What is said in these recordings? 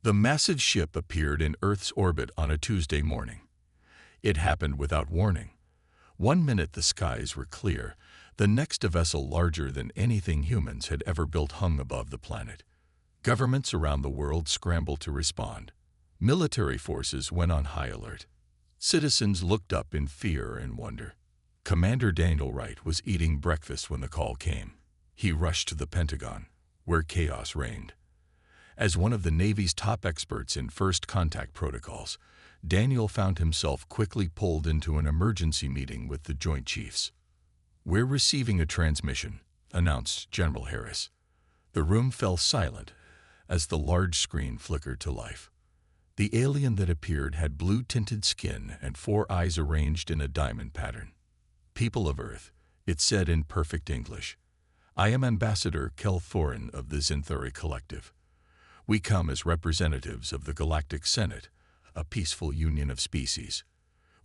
The massive ship appeared in Earth's orbit on a Tuesday morning. It happened without warning. 1 minute the skies were clear, the next a vessel larger than anything humans had ever built hung above the planet. Governments around the world scrambled to respond. Military forces went on high alert. Citizens looked up in fear and wonder. Commander Daniel Wright was eating breakfast when the call came. He rushed to the Pentagon, where chaos reigned. As one of the Navy's top experts in first contact protocols, Daniel found himself quickly pulled into an emergency meeting with the Joint Chiefs. "We're receiving a transmission," announced General Harris. The room fell silent as the large screen flickered to life. The alien that appeared had blue-tinted skin and 4 eyes arranged in a diamond pattern. "People of Earth," it said in perfect English, "I am Ambassador Kel Thorin of the Zinthuri Collective. We come as representatives of the Galactic Senate, a peaceful union of species.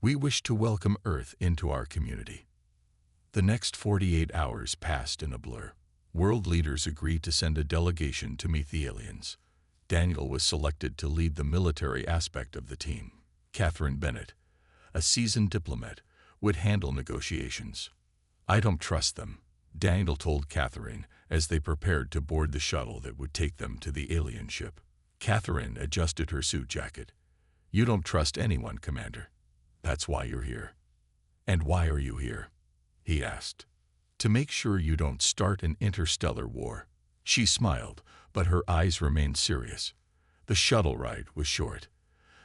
We wish to welcome Earth into our community." The next 48 hours passed in a blur. World leaders agreed to send a delegation to meet the aliens. Daniel was selected to lead the military aspect of the team. Catherine Bennett, a seasoned diplomat, would handle negotiations. "I don't trust them," Daniel told Catherine as they prepared to board the shuttle that would take them to the alien ship. Catherine adjusted her suit jacket. "You don't trust anyone, Commander. That's why you're here." "And why are you here?" he asked. "To make sure you don't start an interstellar war." She smiled, but her eyes remained serious. The shuttle ride was short.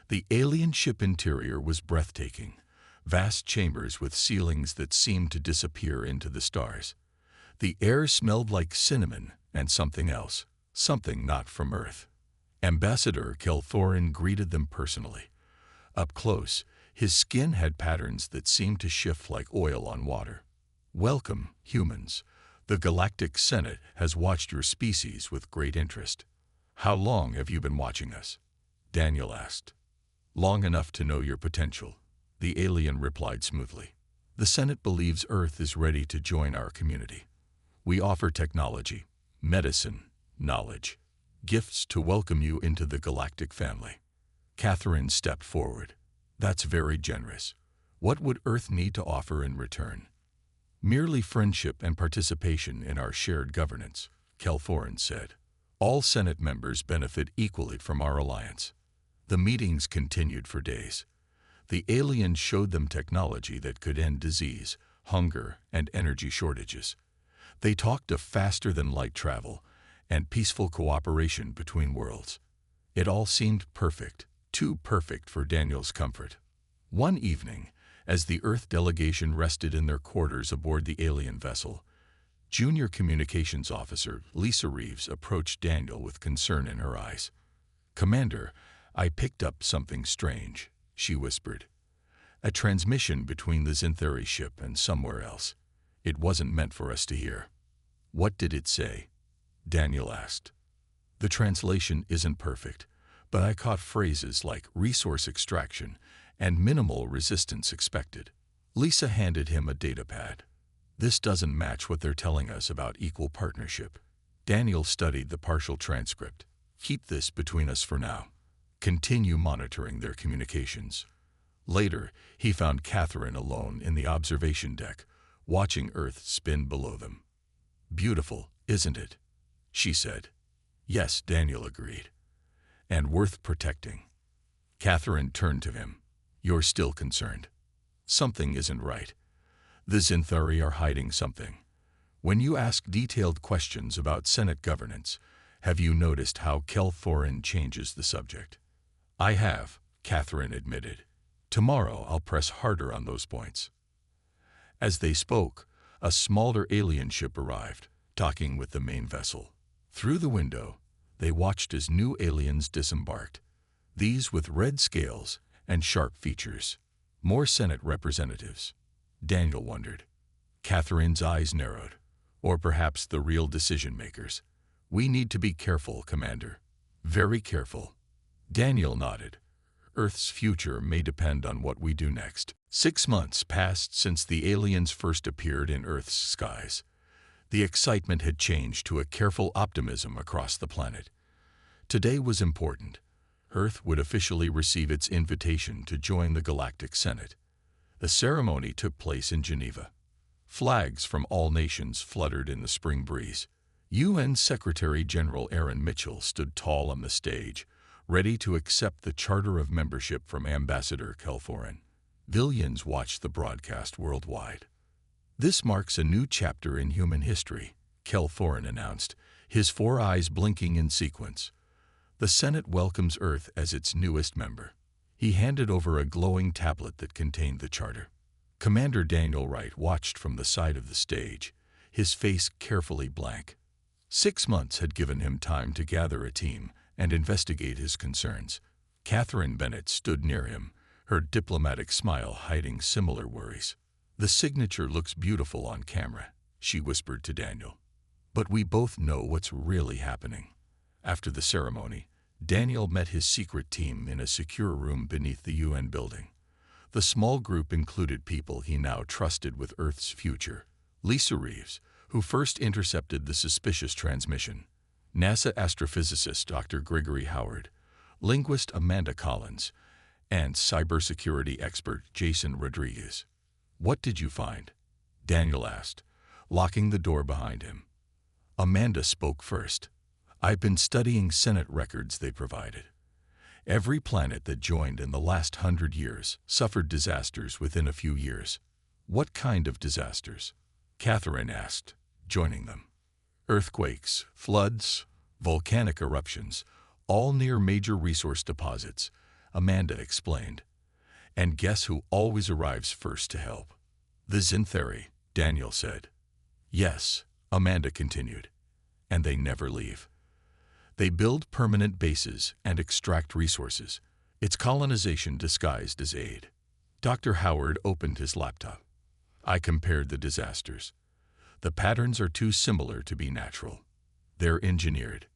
The alien ship interior was breathtaking. Vast chambers with ceilings that seemed to disappear into the stars. The air smelled like cinnamon and something else, something not from Earth. Ambassador Kel Thorin greeted them personally. Up close, his skin had patterns that seemed to shift like oil on water. "Welcome, humans. The Galactic Senate has watched your species with great interest." "How long have you been watching us?" Daniel asked. "Long enough to know your potential," the alien replied smoothly. "The Senate believes Earth is ready to join our community. We offer technology, medicine, knowledge, gifts to welcome you into the galactic family." Catherine stepped forward. "That's very generous. What would Earth need to offer in return?" "Merely friendship and participation in our shared governance," Kel Thorin said. "All Senate members benefit equally from our alliance." The meetings continued for days. The aliens showed them technology that could end disease, hunger, and energy shortages. They talked of faster-than-light travel and peaceful cooperation between worlds. It all seemed perfect, too perfect for Daniel's comfort. One evening, as the Earth delegation rested in their quarters aboard the alien vessel, Junior Communications Officer Lisa Reeves approached Daniel with concern in her eyes. "Commander, I picked up something strange," she whispered. "A transmission between the Zinthuri ship and somewhere else. It wasn't meant for us to hear." "What did it say?" Daniel asked. "The translation isn't perfect, but I caught phrases like resource extraction and minimal resistance expected." Lisa handed him a datapad. "This doesn't match what they're telling us about equal partnership." Daniel studied the partial transcript. "Keep this between us for now. Continue monitoring their communications." Later, he found Catherine alone in the observation deck, watching Earth spin below them. "Beautiful, isn't it?" she said. "Yes," Daniel agreed. "And worth protecting." Catherine turned to him. "You're still concerned. Something isn't right. The Zinthuri are hiding something. When you ask detailed questions about Senate governance, have you noticed how Kel Thorin changes the subject?" "I have," Catherine admitted. "Tomorrow I'll press harder on those points." As they spoke, a smaller alien ship arrived, docking with the main vessel. Through the window, they watched as new aliens disembarked, these with red scales and sharp features. More Senate representatives. Daniel wondered. Catherine's eyes narrowed. Or perhaps the real decision-makers. "We need to be careful, Commander." "Very careful." Daniel nodded. "Earth's future may depend on what we do next." 6 months passed since the aliens first appeared in Earth's skies. The excitement had changed to a careful optimism across the planet. Today was important. Earth would officially receive its invitation to join the Galactic Senate. The ceremony took place in Geneva. Flags from all nations fluttered in the spring breeze. UN Secretary-General Aaron Mitchell stood tall on the stage, ready to accept the charter of membership from Ambassador Kelforan. Billions watched the broadcast worldwide. "This marks a new chapter in human history," Kelforan announced, his 4 eyes blinking in sequence. "The Senate welcomes Earth as its newest member." He handed over a glowing tablet that contained the charter. Commander Daniel Wright watched from the side of the stage, his face carefully blank. 6 months had given him time to gather a team and investigate his concerns. Catherine Bennett stood near him, her diplomatic smile hiding similar worries. "The signature looks beautiful on camera," she whispered to Daniel. "But we both know what's really happening." After the ceremony, Daniel met his secret team in a secure room beneath the UN building. The small group included people he now trusted with Earth's future. Lisa Reeves, who first intercepted the suspicious transmission, NASA astrophysicist Dr. Gregory Howard, linguist Amanda Collins, and cybersecurity expert Jason Rodriguez. "What did you find?" Daniel asked, locking the door behind him. Amanda spoke first. "I've been studying Senate records they provided. Every planet that joined in the last 100 years suffered disasters within a few years." "What kind of disasters?" Catherine asked, joining them. "Earthquakes, floods, volcanic eruptions, all near major resource deposits," Amanda explained. "And guess who always arrives first to help?" "The Zintheri," Daniel said. "Yes," Amanda continued. "And they never leave. They build permanent bases and extract resources. It's colonization disguised as aid." Dr. Howard opened his laptop. "I compared the disasters. The patterns are too similar to be natural. They're engineered."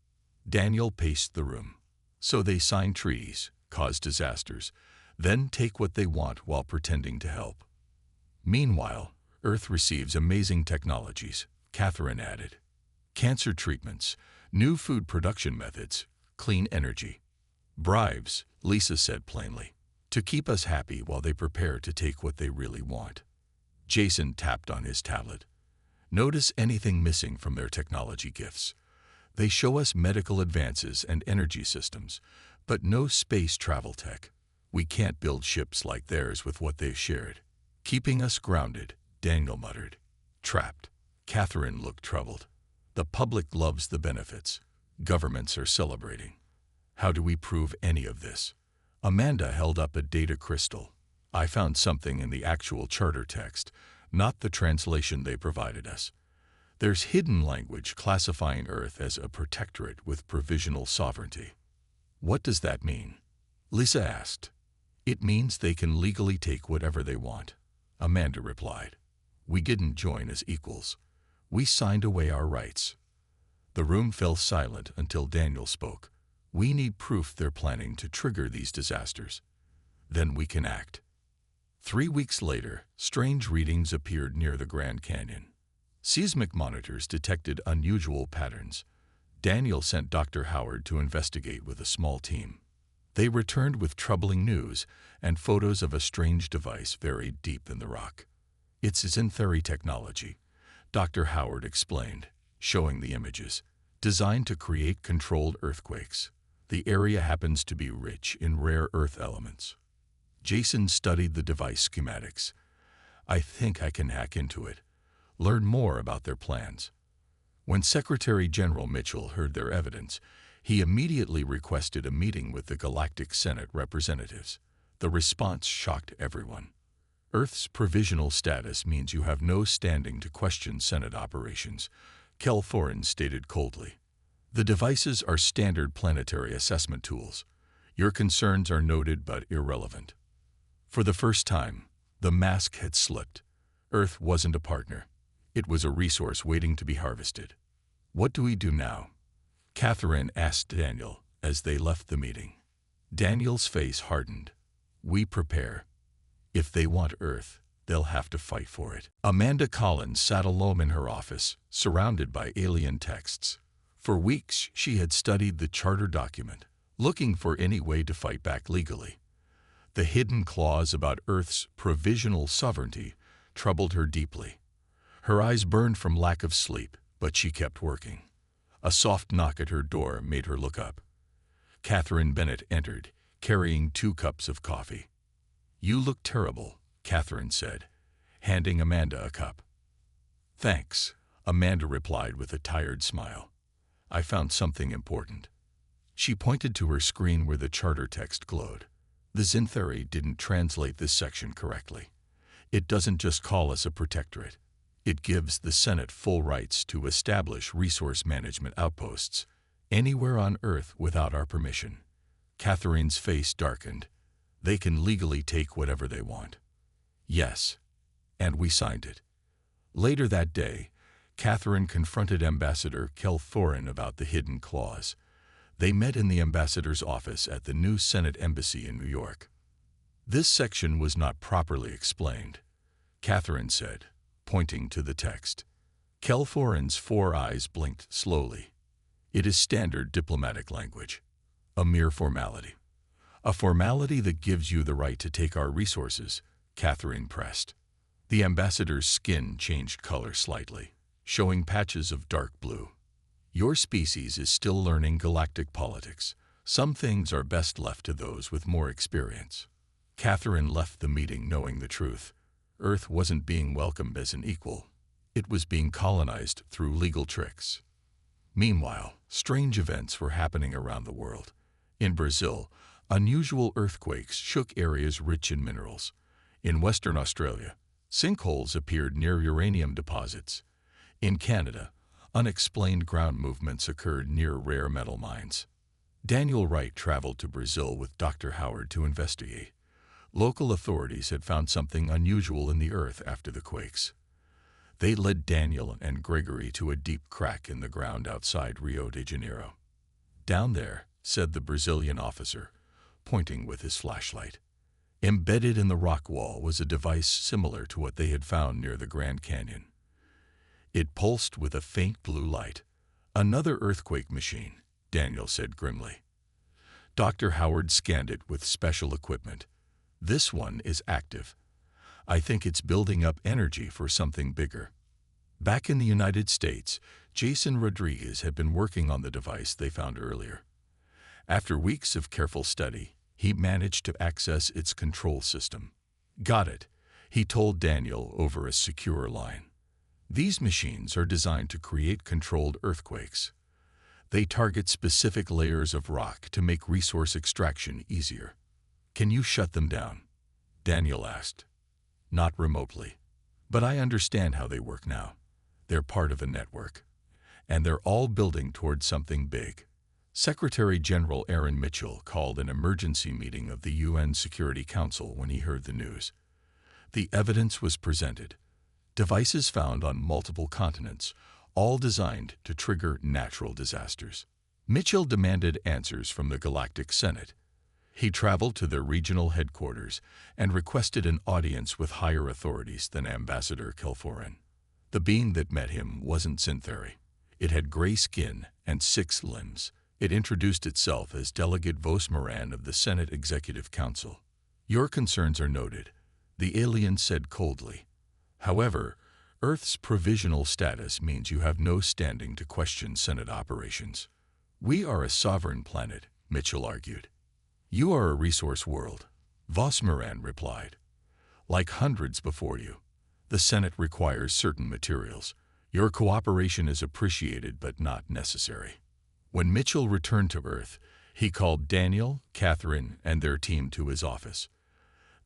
Daniel paced the room. "So they sign treaties, cause disasters, then take what they want while pretending to help. Meanwhile, Earth receives amazing technologies," Catherine added. "Cancer treatments, new food production methods, clean energy. Bribes," Lisa said plainly, "to keep us happy while they prepare to take what they really want." Jason tapped on his tablet. "Notice anything missing from their technology gifts? They show us medical advances and energy systems, but no space travel tech. We can't build ships like theirs with what they've shared. Keeping us grounded," Daniel muttered. "Trapped." Catherine looked troubled. "The public loves the benefits. Governments are celebrating. How do we prove any of this?" Amanda held up a data crystal. "I found something in the actual charter text, not the translation they provided us. There's hidden language classifying Earth as a protectorate with provisional sovereignty." "What does that mean?" Lisa asked. "It means they can legally take whatever they want," Amanda replied. "We didn't join as equals. We signed away our rights." The room fell silent until Daniel spoke. "We need proof they're planning to trigger these disasters. Then we can act." 3 weeks later, strange readings appeared near the Grand Canyon. Seismic monitors detected unusual patterns. Daniel sent Dr. Howard to investigate with a small team. They returned with troubling news and photos of a strange device buried deep in the rock. "It's Zintheri technology," Dr. Howard explained, showing the images. "Designed to create controlled earthquakes. The area happens to be rich in rare earth elements." Jason studied the device schematics. "I think I can hack into it. Learn more about their plans." When Secretary-General Mitchell heard their evidence, he immediately requested a meeting with the Galactic Senate representatives. The response shocked everyone. "Earth's provisional status means you have no standing to question Senate operations," Kelforan stated coldly. "The devices are standard planetary assessment tools. Your concerns are noted but irrelevant." For the first time, the mask had slipped. Earth wasn't a partner. It was a resource waiting to be harvested. "What do we do now?" Catherine asked Daniel as they left the meeting. Daniel's face hardened. "We prepare. If they want Earth, they'll have to fight for it." Amanda Collins sat alone in her office, surrounded by alien texts. For weeks, she had studied the charter document, looking for any way to fight back legally. The hidden clause about Earth's provisional sovereignty troubled her deeply. Her eyes burned from lack of sleep, but she kept working. A soft knock at her door made her look up. Catherine Bennett entered, carrying 2 cups of coffee. "You look terrible," Catherine said, handing Amanda a cup. "Thanks," Amanda replied with a tired smile. "I found something important." She pointed to her screen where the charter text glowed. The Zinthari didn't translate this section correctly. It doesn't just call us a protectorate. It gives the Senate full rights to establish resource management outposts anywhere on Earth without our permission. Catherine's face darkened. They can legally take whatever they want. Yes, and we signed it. Later that day, Catherine confronted Ambassador Kelthorin about the hidden clause. They met in the ambassador's office at the new Senate Embassy in New York. "This section was not properly explained," Catherine said, pointing to the text. Kelthorin's 4 eyes blinked slowly. "It is standard diplomatic language. A mere formality. A formality that gives you the right to take our resources," Catherine pressed. The ambassador's skin changed color slightly, showing patches of dark blue. "Your species is still learning galactic politics. Some things are best left to those with more experience." Catherine left the meeting knowing the truth. Earth wasn't being welcomed as an equal. It was being colonized through legal tricks. Meanwhile, strange events were happening around the world. In Brazil, unusual earthquakes shook areas rich in minerals. In Western Australia, sinkholes appeared near uranium deposits. In Canada, unexplained ground movements occurred near rare metal mines. Daniel Wright traveled to Brazil with Dr. Howard to investigate. Local authorities had found something unusual in the earth after the quakes. They led Daniel and Gregory to a deep crack in the ground outside Rio de Janeiro. "Down there," said the Brazilian officer, pointing with his flashlight. Embedded in the rock wall was a device similar to what they had found near the Grand Canyon. It pulsed with a faint blue light. "Another earthquake machine," Daniel said grimly. Dr. Howard scanned it with special equipment. "This one is active. I think it's building up energy for something bigger." Back in the United States, Jason Rodriguez had been working on the device they found earlier. After weeks of careful study, he managed to access its control system. "Got it," he told Daniel over a secure line. "These machines are designed to create controlled earthquakes. They target specific layers of rock to make resource extraction easier." "Can you shut them down?" Daniel asked. "Not remotely. But I understand how they work now. They're part of a network. And they're all building towards something big." Secretary General Aaron Mitchell called an emergency meeting of the UN Security Council when he heard the news. The evidence was presented. Devices found on multiple continents, all designed to trigger natural disasters. Mitchell demanded answers from the Galactic Senate. He traveled to their regional headquarters and requested an audience with higher authorities than Ambassador Kelthorin. The being that met him wasn't Zinthari. It had gray skin and 6 limbs. It introduced itself as Delegate Vos Moran of the Senate Executive Council. "Your concerns are noted," the alien said coldly. "However, Earth's provisional status means you have no standing to question Senate operations." "We are a sovereign planet," Mitchell argued. "You are a resource world," Vos Moran replied. "Like hundreds before you, the Senate requires certain materials. Your cooperation is appreciated but not necessary." When Mitchell returned to Earth, he called Daniel, Catherine, and their team to his office.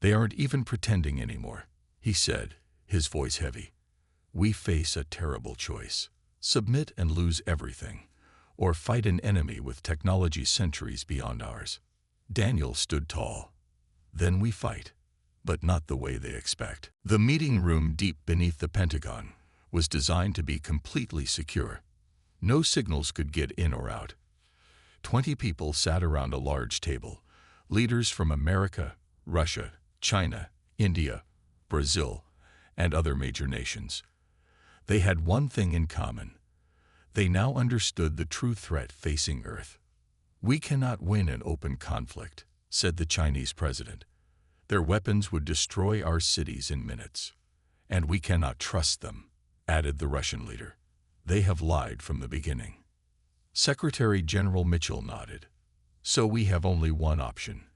"They aren't even pretending anymore," he said, his voice heavy. "We face a terrible choice. Submit and lose everything, or fight an enemy with technology centuries beyond ours." Daniel stood tall. "Then we fight, but not the way they expect." The meeting room deep beneath the Pentagon was designed to be completely secure. No signals could get in or out. 20 people sat around a large table, leaders from America, Russia, China, India, Brazil, and other major nations. They had one thing in common. They now understood the true threat facing Earth. "We cannot win an open conflict," said the Chinese president. "Their weapons would destroy our cities in minutes. And we cannot trust them," added the Russian leader. "They have lied from the beginning." Secretary General Mitchell nodded. "So we have only one option.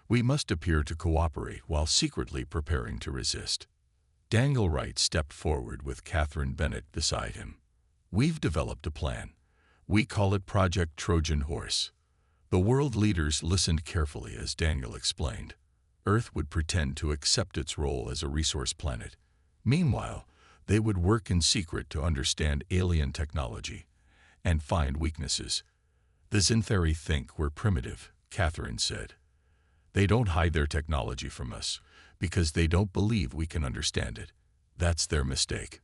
We must appear to cooperate while secretly preparing to resist." Daniel Wright stepped forward with Catherine Bennett beside him. "We've developed a plan. We call it Project Trojan Horse." The world leaders listened carefully as Daniel explained. Earth would pretend to accept its role as a resource planet. Meanwhile, they would work in secret to understand alien technology and find weaknesses. "The Xanthari think we're primitive," Catherine said. "They don't hide their technology from us because they don't believe we can understand it. That's their mistake."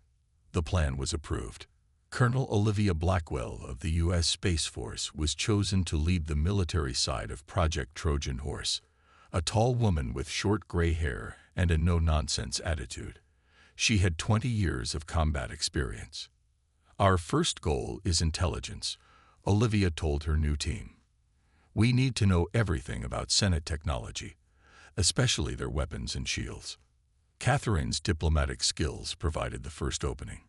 The plan was approved. Colonel Olivia Blackwell of the U.S. Space Force was chosen to lead the military side of Project Trojan Horse, a tall woman with short gray hair and a no-nonsense attitude. She had 20 years of combat experience. "Our first goal is intelligence," Olivia told her new team. "We need to know everything about Senate technology, especially their weapons and shields." Catherine's diplomatic skills provided the first opening.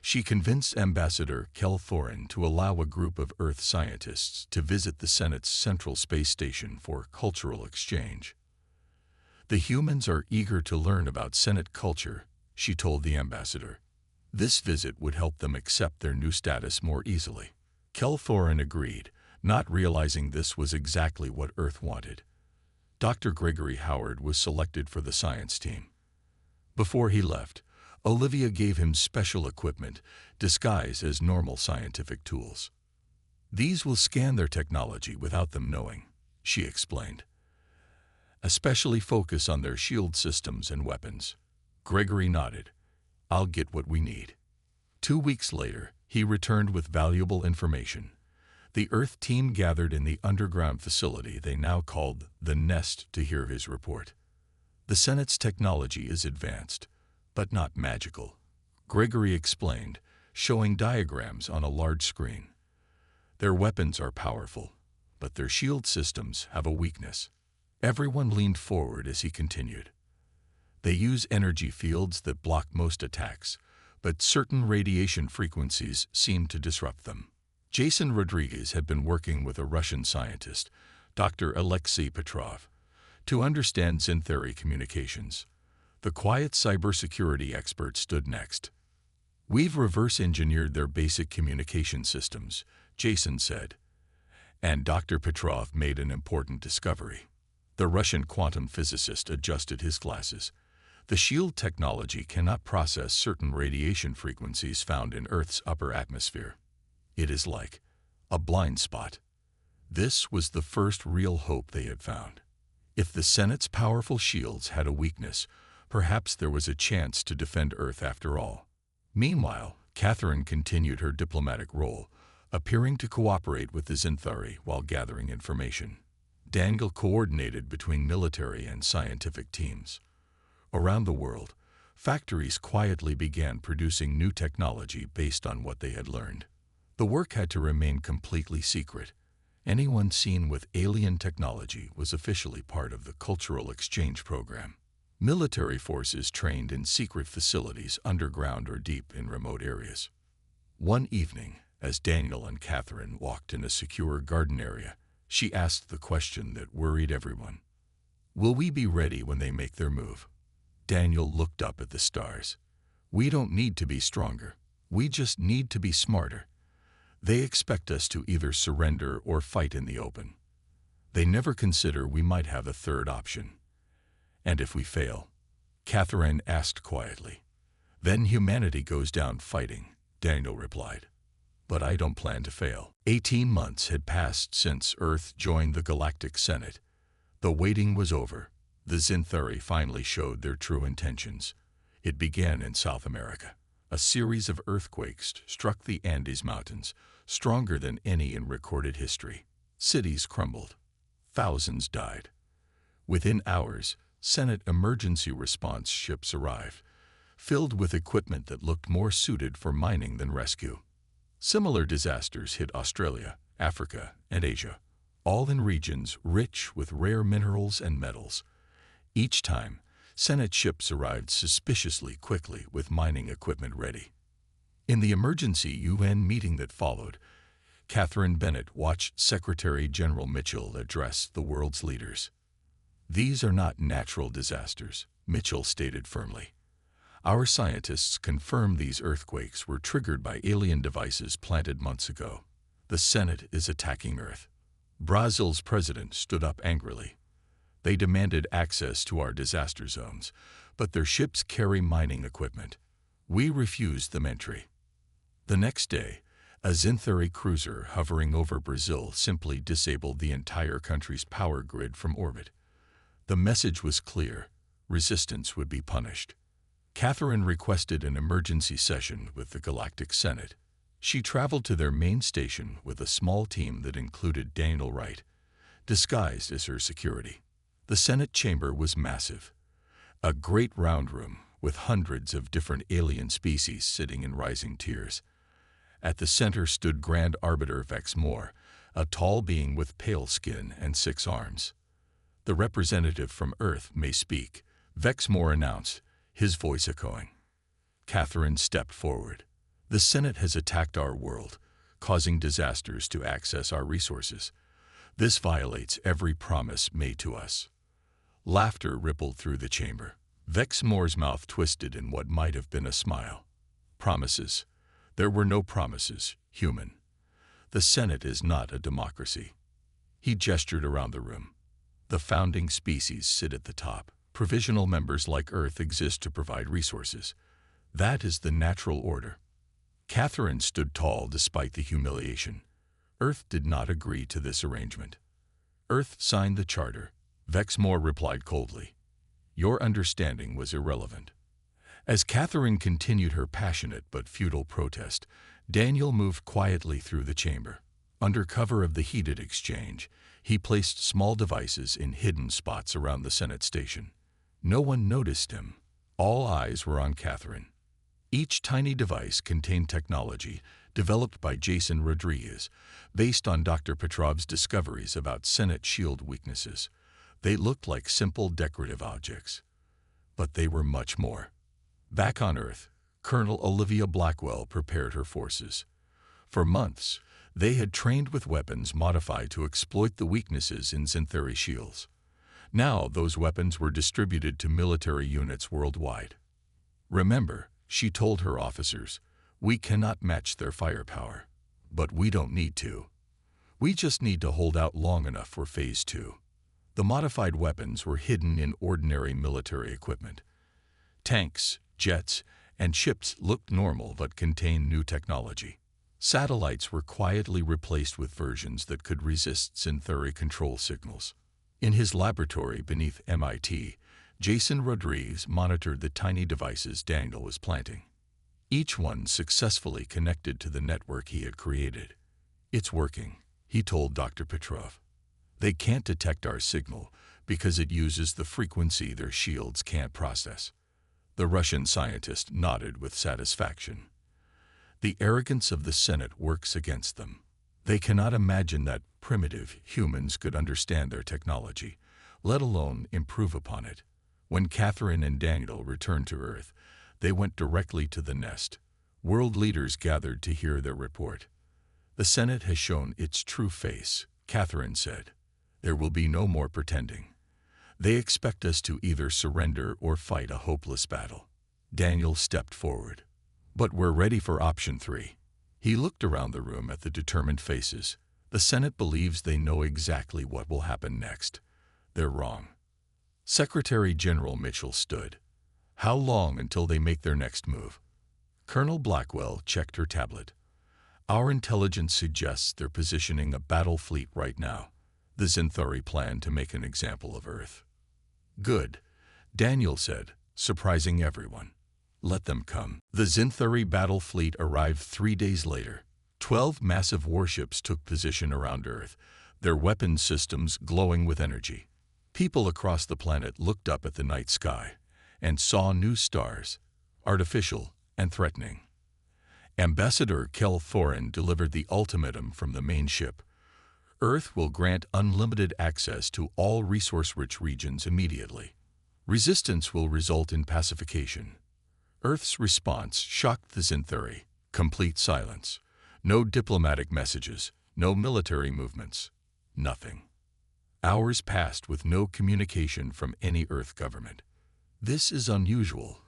She convinced Ambassador Kel Thorin to allow a group of Earth scientists to visit the Senate's Central Space Station for cultural exchange. "The humans are eager to learn about Senate culture," she told the ambassador. "This visit would help them accept their new status more easily." Kel Thorin agreed, not realizing this was exactly what Earth wanted. Dr. Gregory Howard was selected for the science team. Before he left, Olivia gave him special equipment disguised as normal scientific tools. "These will scan their technology without them knowing," she explained. "Especially focus on their shield systems and weapons." Gregory nodded. "I'll get what we need." 2 weeks later, he returned with valuable information. The Earth team gathered in the underground facility they now called the Nest to hear his report. "The Senate's technology is advanced, but not magical," Gregory explained, showing diagrams on a large screen. "Their weapons are powerful, but their shield systems have a weakness." Everyone leaned forward as he continued. "They use energy fields that block most attacks, but certain radiation frequencies seem to disrupt them." Jason Rodriguez had been working with a Russian scientist, Dr. Alexei Petrov, to understand Xanthari communications. The quiet cybersecurity expert stood next. "We've reverse-engineered their basic communication systems," Jason said. And Dr. Petrov made an important discovery. The Russian quantum physicist adjusted his glasses. "The shield technology cannot process certain radiation frequencies found in Earth's upper atmosphere. It is like a blind spot." This was the first real hope they had found. If the Senate's powerful shields had a weakness, perhaps there was a chance to defend Earth after all. Meanwhile, Catherine continued her diplomatic role, appearing to cooperate with the Xanthari while gathering information. Daniel coordinated between military and scientific teams. Around the world, factories quietly began producing new technology based on what they had learned. The work had to remain completely secret. Anyone seen with alien technology was officially part of the cultural exchange program. Military forces trained in secret facilities underground or deep in remote areas. One evening, as Daniel and Catherine walked in a secure garden area, she asked the question that worried everyone. "Will we be ready when they make their move?" Daniel looked up at the stars. "We don't need to be stronger. We just need to be smarter. They expect us to either surrender or fight in the open. They never consider we might have a third option." "And if we fail?" Catherine asked quietly. "Then humanity goes down fighting," Daniel replied. "But I don't plan to fail." 18 months had passed since Earth joined the Galactic Senate. The waiting was over. The Xanthari finally showed their true intentions. It began in South America. A series of earthquakes struck the Andes Mountains, stronger than any in recorded history. Cities crumbled. Thousands died. Within hours, Senate emergency response ships arrived, filled with equipment that looked more suited for mining than rescue. Similar disasters hit Australia, Africa, and Asia, all in regions rich with rare minerals and metals. Each time, Senate ships arrived suspiciously quickly with mining equipment ready. In the emergency UN meeting that followed, Catherine Bennett watched Secretary General Mitchell address the world's leaders. "These are not natural disasters," Mitchell stated firmly. "Our scientists confirm these earthquakes were triggered by alien devices planted months ago. The Senate is attacking Earth." Brazil's president stood up angrily. "They demanded access to our disaster zones, but their ships carry mining equipment. We refused them entry." The next day, a Zinthari cruiser hovering over Brazil simply disabled the entire country's power grid from orbit. The message was clear: resistance would be punished. Catherine requested an emergency session with the Galactic Senate. She traveled to their main station with a small team that included Daniel Wright, disguised as her security. The Senate chamber was massive, a great round room with hundreds of different alien species sitting in rising tiers. At the center stood Grand Arbiter Vex Moore, a tall being with pale skin and 6 arms. "The representative from Earth may speak," Vex Moore announced, his voice echoing. Catherine stepped forward. "The Senate has attacked our world, causing disasters to access our resources. This violates every promise made to us." Laughter rippled through the chamber. Vex Moore's mouth twisted in what might have been a smile. "Promises? There were no promises, human. The Senate is not a democracy." He gestured around the room. "The founding species sit at the top. Provisional members like Earth exist to provide resources. That is the natural order." Catherine stood tall despite the humiliation. Earth did not agree to this arrangement. "Earth signed the charter," Vex Moore replied coldly. "Your understanding was irrelevant." As Catherine continued her passionate but futile protest, Daniel moved quietly through the chamber. Under cover of the heated exchange, he placed small devices in hidden spots around the Senate station. No one noticed him. All eyes were on Catherine. Each tiny device contained technology developed by Jason Rodriguez, based on Dr. Petrov's discoveries about Senate shield weaknesses. They looked like simple decorative objects, but they were much more. Back on Earth, Colonel Olivia Blackwell prepared her forces. For months, they had trained with weapons modified to exploit the weaknesses in Zinthari shields. Now those weapons were distributed to military units worldwide. "Remember," she told her officers, "we cannot match their firepower. But we don't need to. We just need to hold out long enough for Phase 2. The modified weapons were hidden in ordinary military equipment. Tanks, jets, and ships looked normal but contained new technology. Satellites were quietly replaced with versions that could resist Zinthari control signals. In his laboratory beneath MIT, Jason Rodriguez monitored the tiny devices Daniel was planting. Each one successfully connected to the network he had created. "It's working," he told Dr. Petrov. "They can't detect our signal because it uses the frequency their shields can't process." The Russian scientist nodded with satisfaction. "The arrogance of the Senate works against them. They cannot imagine that primitive humans could understand their technology, let alone improve upon it." When Catherine and Daniel returned to Earth, they went directly to the nest. World leaders gathered to hear their report. "The Senate has shown its true face," Catherine said. "There will be no more pretending. They expect us to either surrender or fight a hopeless battle." Daniel stepped forward. "But we're ready for option 3. He looked around the room at the determined faces. "The Senate believes they know exactly what will happen next. They're wrong." Secretary General Mitchell stood. "How long until they make their next move?" Colonel Blackwell checked her tablet. "Our intelligence suggests they're positioning a battle fleet right now. The Zinthari plan to make an example of Earth." "Good," Daniel said, surprising everyone. "Let them come." The Zinthari battle fleet arrived 3 days later. 12 massive warships took position around Earth, their weapons systems glowing with energy. People across the planet looked up at the night sky and saw new stars, artificial and threatening. Ambassador Kel Thorin delivered the ultimatum from the main ship. Earth will grant unlimited access to all resource-rich regions immediately. Resistance will result in pacification. Earth's response shocked the Xinthari. Complete silence. No diplomatic messages, no military movements, nothing. Hours passed with no communication from any Earth government. This is unusual,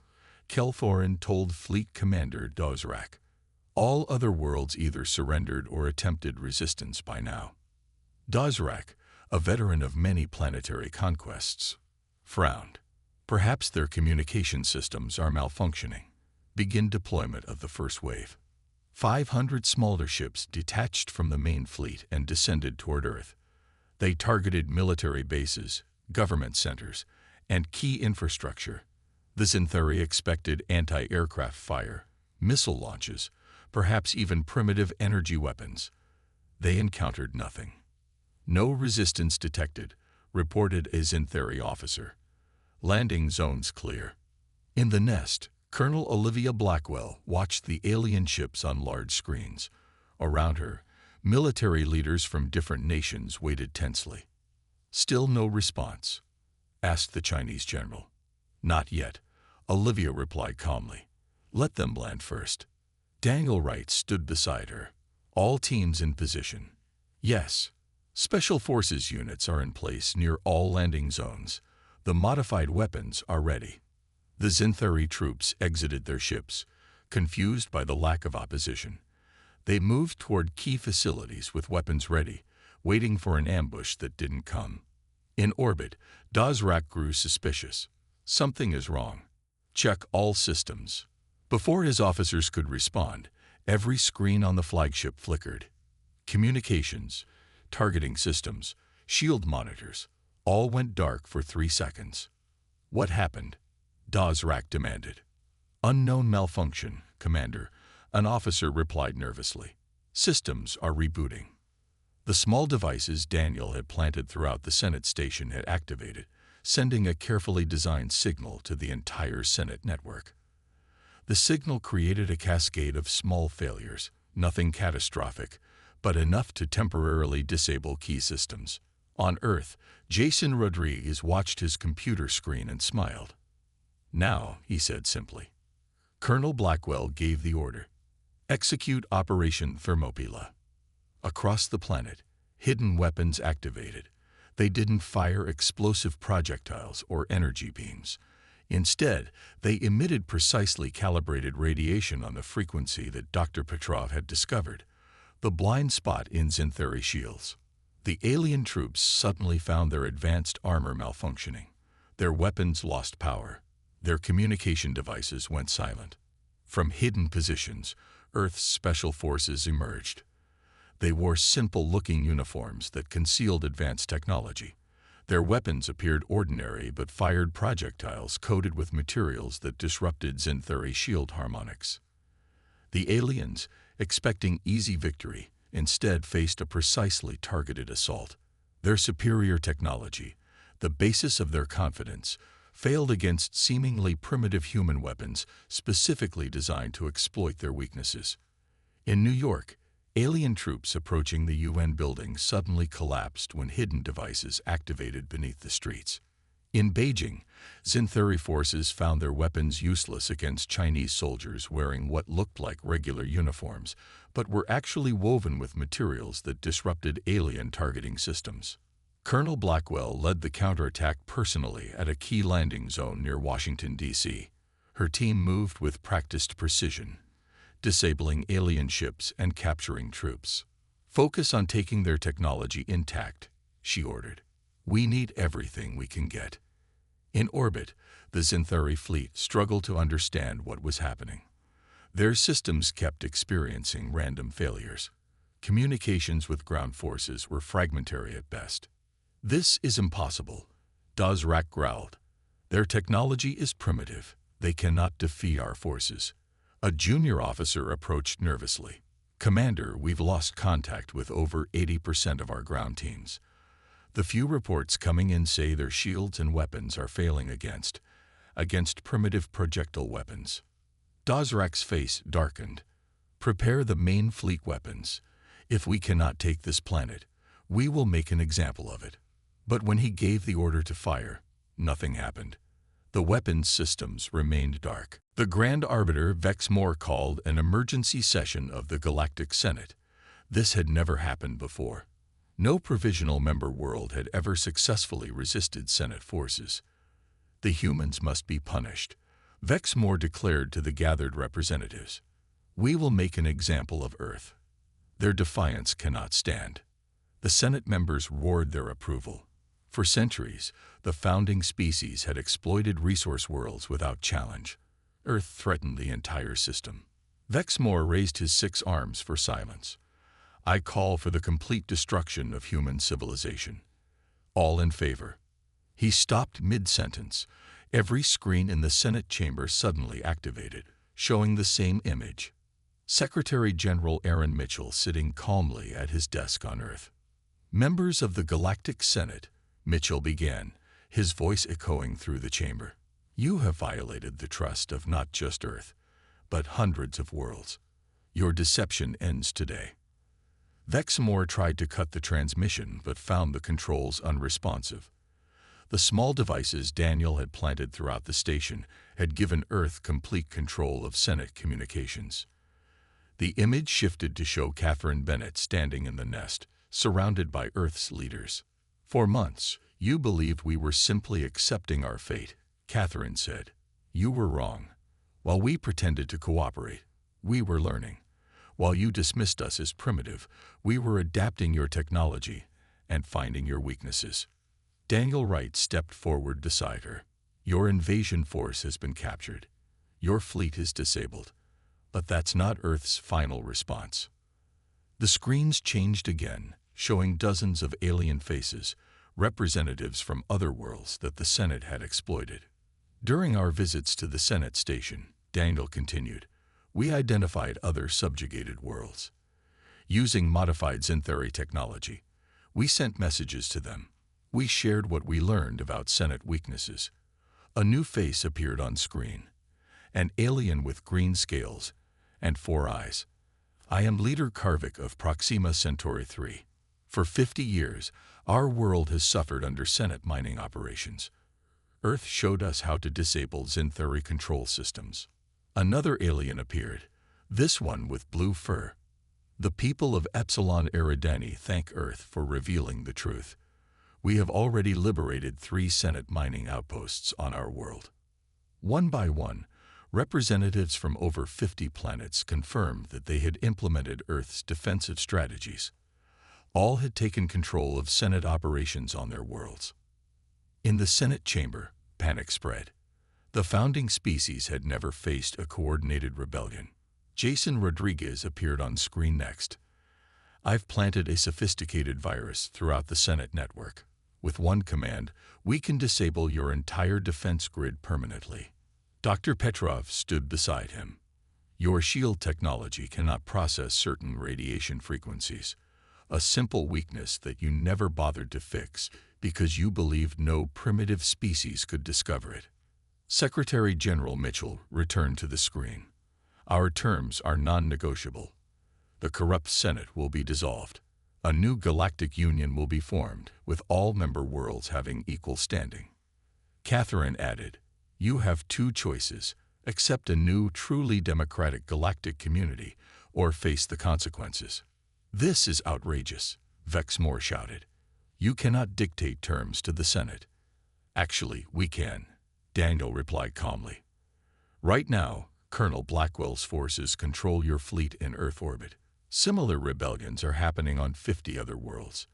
Kelthorin told Fleet Commander Dozrak. All other worlds either surrendered or attempted resistance by now. Dozrak, a veteran of many planetary conquests, frowned. Perhaps their communication systems are malfunctioning. Begin deployment of the first wave. 500 smaller ships detached from the main fleet and descended toward Earth. They targeted military bases, government centers, and key infrastructure. The Xinthari expected anti-aircraft fire, missile launches, perhaps even primitive energy weapons. They encountered nothing. No resistance detected, reported a Xinthari officer. Landing zones clear. In the nest, Colonel Olivia Blackwell watched the alien ships on large screens. Around her, military leaders from different nations waited tensely. Still no response, asked the Chinese general. Not yet, Olivia replied calmly. Let them land first. Daniel Wright stood beside her. All teams in position. Yes, special forces units are in place near all landing zones. The modified weapons are ready. The Xinthari troops exited their ships, confused by the lack of opposition. They moved toward key facilities with weapons ready, waiting for an ambush that didn't come. In orbit, Dozrak grew suspicious. Something is wrong. Check all systems. Before his officers could respond, every screen on the flagship flickered. Communications, targeting systems, shield monitors, all went dark for 3 seconds. What happened? Dozrak demanded. Unknown malfunction, Commander, an officer replied nervously. Systems are rebooting. The small devices Daniel had planted throughout the Senate station had activated, sending a carefully designed signal to the entire Senate network. The signal created a cascade of small failures, nothing catastrophic, but enough to temporarily disable key systems. On Earth, Jason Rodriguez watched his computer screen and smiled. Now, he said simply. Colonel Blackwell gave the order. Execute Operation Thermopylae. Across the planet, hidden weapons activated. They didn't fire explosive projectiles or energy beams. Instead, they emitted precisely calibrated radiation on the frequency that Dr. Petrov had discovered, the blind spot in Xinthari shields. The alien troops suddenly found their advanced armor malfunctioning. Their weapons lost power. Their communication devices went silent. From hidden positions, Earth's special forces emerged. They wore simple-looking uniforms that concealed advanced technology. Their weapons appeared ordinary but fired projectiles coated with materials that disrupted Xinthari shield harmonics. The aliens, expecting easy victory, instead faced a precisely targeted assault. Their superior technology, the basis of their confidence, failed against seemingly primitive human weapons specifically designed to exploit their weaknesses. In New York, alien troops approaching the UN building suddenly collapsed when hidden devices activated beneath the streets. In Beijing, Xinthari forces found their weapons useless against Chinese soldiers wearing what looked like regular uniforms, but were actually woven with materials that disrupted alien targeting systems. Colonel Blackwell led the counterattack personally at a key landing zone near Washington, D.C. Her team moved with practiced precision, disabling alien ships and capturing troops. Focus on taking their technology intact, she ordered. We need everything we can get. In orbit, the Xinthari fleet struggled to understand what was happening. Their systems kept experiencing random failures. Communications with ground forces were fragmentary at best. This is impossible, Dozrak growled. Their technology is primitive. They cannot defeat our forces. A junior officer approached nervously. Commander, we've lost contact with over 80% of our ground teams. The few reports coming in say their shields and weapons are failing against primitive projectile weapons. Dozrak's face darkened. Prepare the main fleet weapons. If we cannot take this planet, "We will make an example of it." But when he gave the order to fire, nothing happened. The weapons systems remained dark. The Grand Arbiter Vexmore called an emergency session of the Galactic Senate. This had never happened before. No provisional member world had ever successfully resisted Senate forces. The humans must be punished, Vexmore declared to the gathered representatives. "We will make an example of Earth." Their defiance cannot stand. The Senate members roared their approval. For centuries, the founding species had exploited resource worlds without challenge. Earth threatened the entire system. Vexmore raised his 6 arms for silence. "I call for the complete destruction of human civilization." All in favor. He stopped mid-sentence. Every screen in the Senate chamber suddenly activated, showing the same image. Secretary General Aaron Mitchell sitting calmly at his desk on Earth. "Members of the Galactic Senate," Mitchell began, his voice echoing through the chamber. "You have violated the trust of not just Earth, but hundreds of worlds. Your deception ends today." Vexmore tried to cut the transmission but found the controls unresponsive. The small devices Daniel had planted throughout the station had given Earth complete control of Senate communications. The image shifted to show Catherine Bennett standing in the nest, surrounded by Earth's leaders. "For months, you believed we were simply accepting our fate," Catherine said. "You were wrong. While we pretended to cooperate, we were learning. While you dismissed us as primitive, we were adapting your technology and finding your weaknesses." Daniel Wright stepped forward beside her. "Your invasion force has been captured. Your fleet is disabled. But that's not Earth's final response." The screens changed again, showing dozens of alien faces, representatives from other worlds that the Senate had exploited. "During our visits to the Senate station," Daniel continued, "we identified other subjugated worlds. Using modified Xanthari technology, we sent messages to them. We shared what we learned about Senate weaknesses. A new face appeared on screen. An alien with green scales and 4 eyes. I am Leader Karvik of Proxima Centauri 3. For 50 years, our world has suffered under Senate mining operations. Earth showed us how to disable Xanthari control systems." Another alien appeared, this one with blue fur. "The people of Epsilon Eridani thank Earth for revealing the truth. We have already liberated 3 Senate mining outposts on our world." One by one, representatives from over 50 planets confirmed that they had implemented Earth's defensive strategies. All had taken control of Senate operations on their worlds. In the Senate chamber, panic spread. The founding species had never faced a coordinated rebellion. Jason Rodriguez appeared on screen next. "I've planted a sophisticated virus throughout the Senate network. With one command, we can disable your entire defense grid permanently." Dr. Petrov stood beside him. "Your shield technology cannot process certain radiation frequencies, a simple weakness that you never bothered to fix because you believed no primitive species could discover it." Secretary General Mitchell returned to the screen. "Our terms are non-negotiable. The corrupt Senate will be dissolved. A new galactic union will be formed, with all member worlds having equal standing." Catherine added, "You have 2 choices: accept a new, truly democratic galactic community, or face the consequences." "This is outrageous," Vexmore shouted. "You cannot dictate terms to the Senate." "Actually, we can," Daniel replied calmly. "Right now, Colonel Blackwell's forces control your fleet in Earth orbit. Similar rebellions are happening on 50 other worlds.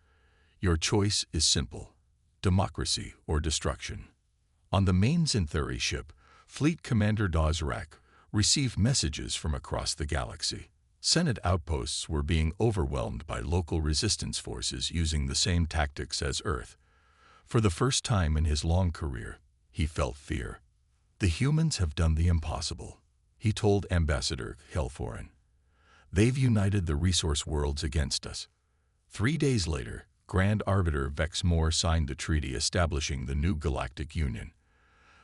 Your choice is simple: democracy or destruction." On the main Xanthari ship, Fleet Commander Dozrak received messages from across the galaxy. Senate outposts were being overwhelmed by local resistance forces using the same tactics as Earth. For the first time in his long career, he felt fear. "The humans have done the impossible," he told Ambassador Helforin. "They've united the resource worlds against us." 3 days later, Grand Arbiter Vexmore signed the treaty establishing the new Galactic Union.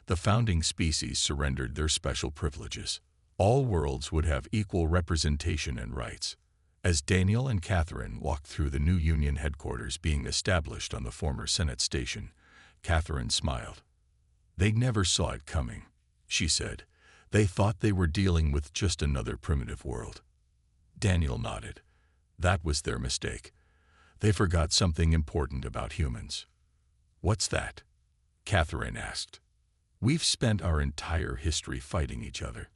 The founding species surrendered their special privileges. All worlds would have equal representation and rights. As Daniel and Catherine walked through the new Union headquarters being established on the former Senate station, Catherine smiled. They never saw it coming, she said. They thought they were dealing with just another primitive world. Daniel nodded. That was their mistake. They forgot something important about humans. What's that? Catherine asked. We've spent our entire history fighting each other.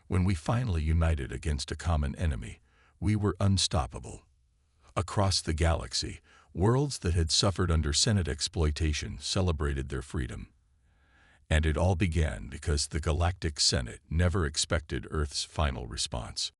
When we finally united against a common enemy, we were unstoppable. Across the galaxy, worlds that had suffered under Senate exploitation celebrated their freedom. And it all began because the Galactic Senate never expected Earth's final response.